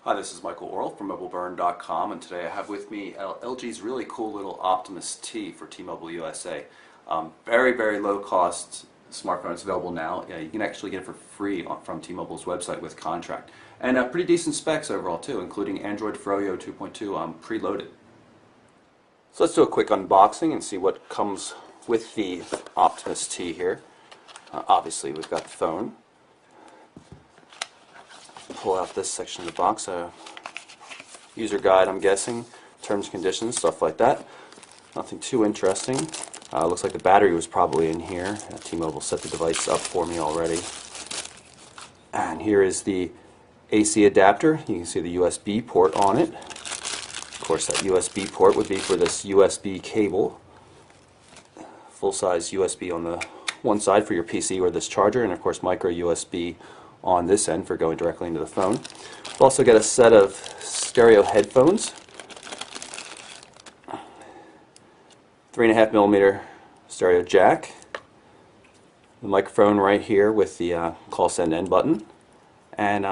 Hi, this is Michael Orl from MobileBurn.com, and today I have with me LG's really cool little Optimus T for T-Mobile USA. Very low cost smartphone. It's available now. You can actually get it for free from T-Mobile's website with contract. And pretty decent specs overall too, including Android Froyo 2.2 preloaded. So let's do a quick unboxing and see what comes with the Optimus T here. Obviously we've got the phone. Pull out this section of the box, user guide, I'm guessing, terms and conditions, stuff like that. Nothing too interesting. Looks like the battery was probably in here. T-Mobile set the device up for me already. And here is the AC adapter. You can see the USB port on it. Of course, that USB port would be for this USB cable. Full-size USB on the one side for your PC or this charger, and of course micro USB on this end for going directly into the phone. We'll also get a set of stereo headphones, 3.5mm stereo jack, the microphone right here with the call send end button, and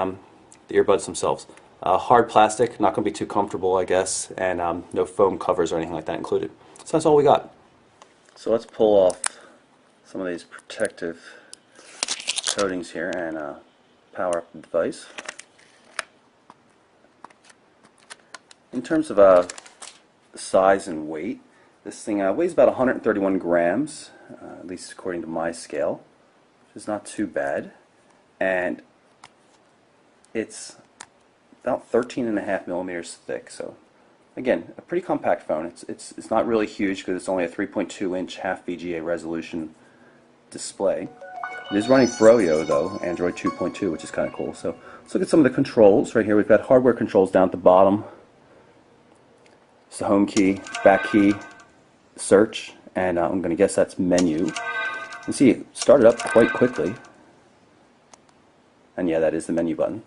the earbuds themselves. Hard plastic, not going to be too comfortable, I guess, and no foam covers or anything like that included. So that's all we got. So let's pull off some of these protective coatings here and power up the device. In terms of size and weight, this thing weighs about 131 grams, at least according to my scale, which is not too bad, and it's about 13.5mm thick. So again, a pretty compact phone. It's not really huge because it's only a 3.2-inch half VGA resolution display. It is running Froyo though, Android 2.2, which is kind of cool. So let's look at some of the controls. Right here we've got hardware controls down at the bottom. It's the home key, back key, search, and I'm going to guess that's menu. You can see it started up quite quickly. And yeah, that is the menu button.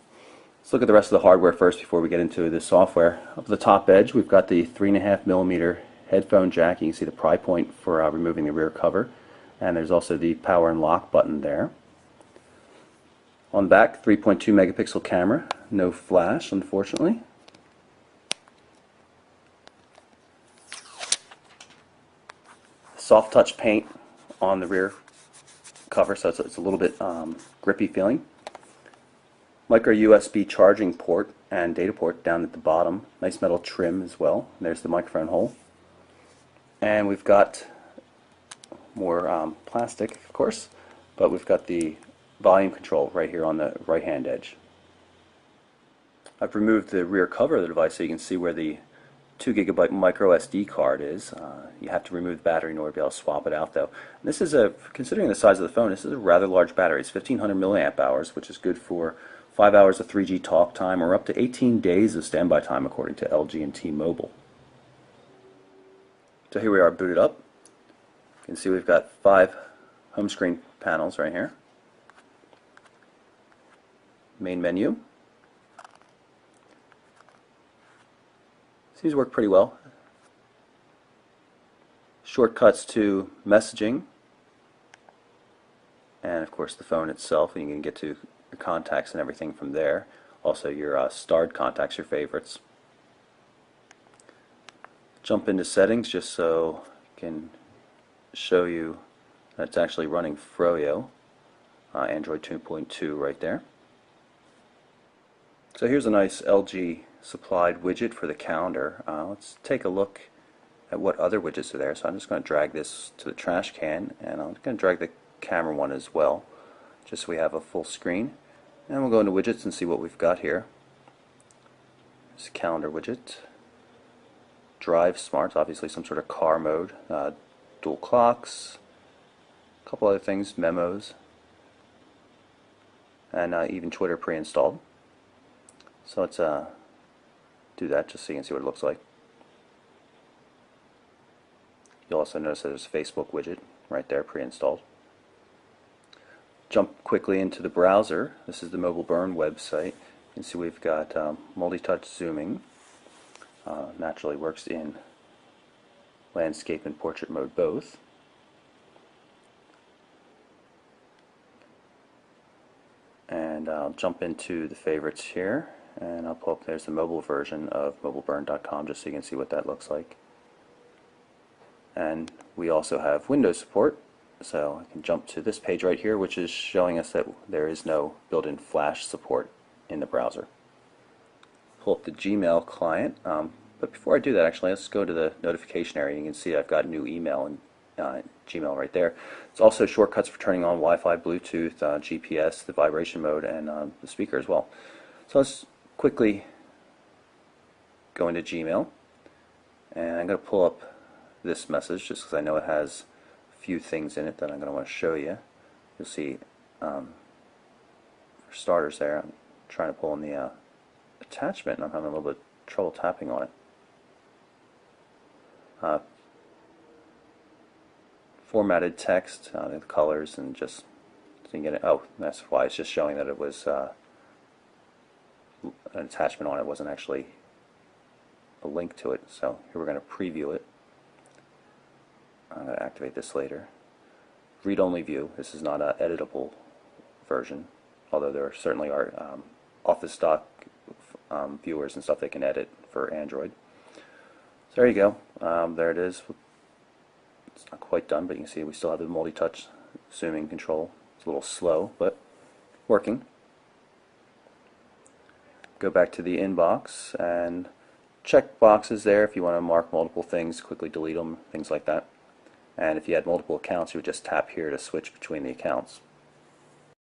Let's look at the rest of the hardware first before we get into the software. Up at the top edge we've got the 3.5mm headphone jack. You can see the pry point for removing the rear cover. And there's also the power and lock button there. On the back, 3.2 megapixel camera, no flash unfortunately. Soft touch paint on the rear cover, so it's a little bit grippy feeling. Micro USB charging port and data port down at the bottom. Nice metal trim as well. There's the microphone hole. And we've got more plastic, of course, but we've got the volume control right here on the right hand edge. I've removed the rear cover of the device so you can see where the 2GB micro SD card is. You have to remove the battery in order to be able to swap it out though. And this is considering the size of the phone, this is a rather large battery. It's 1500 milliamp hours, which is good for 5 hours of 3G talk time or up to 18 days of standby time according to LG and T-Mobile. So here we are booted up. You can see we've got 5 home screen panels right here. Main menu. Seems to work pretty well. Shortcuts to messaging. And of course the phone itself. You can get to your contacts and everything from there. Also your starred contacts, your favorites. Jump into settings just so you can show you that it's actually running Froyo, Android 2.2 right there. So here's a nice LG supplied widget for the calendar. Let's take a look at what other widgets are there. So I'm just going to drag this to the trash can, and I'm going to drag the camera one as well, just so we have a full screen. And we'll go into widgets and see what we've got here. There's a calendar widget. Drive Smart, obviously some sort of car mode. Dual clocks, a couple other things, memos, and even Twitter pre-installed. So let's do that just so you can see what it looks like. You'll also notice that there's a Facebook widget right there pre-installed. Jump quickly into the browser. This is the Mobile Burn website. You can see we've got multi-touch zooming. Naturally works in landscape and portrait mode both. And I'll jump into the favorites here and I'll pull up, there's the mobile version of mobileburn.com just so you can see what that looks like. And we also have Windows support, so I can jump to this page right here, which is showing us that there is no built-in Flash support in the browser. Pull up the Gmail client, but before I do that, actually, let's go to the notification area. You can see I've got new email and Gmail right there. It's also shortcuts for turning on Wi-Fi, Bluetooth, GPS, the vibration mode, and the speaker as well. So let's quickly go into Gmail, and I'm going to pull up this message just because I know it has a few things in it that I'm going to want to show you. You'll see, for starters there, I'm trying to pull in the attachment and I'm having a little bit of trouble tapping on it. Formatted text, the colors, and just so you can get it. Oh, that's why it's just showing that it was an attachment on it. It wasn't actually a link to it. So here we're going to preview it. I'm going to activate this later. Read-only view. This is not an editable version, although there certainly are off-the-stock viewers and stuff they can edit for Android. So there you go. There it is. It's not quite done, but you can see we still have the multi-touch zooming control. It's a little slow, but working. Go back to the inbox and check boxes there if you want to mark multiple things, quickly delete them, things like that. And if you had multiple accounts, you would just tap here to switch between the accounts.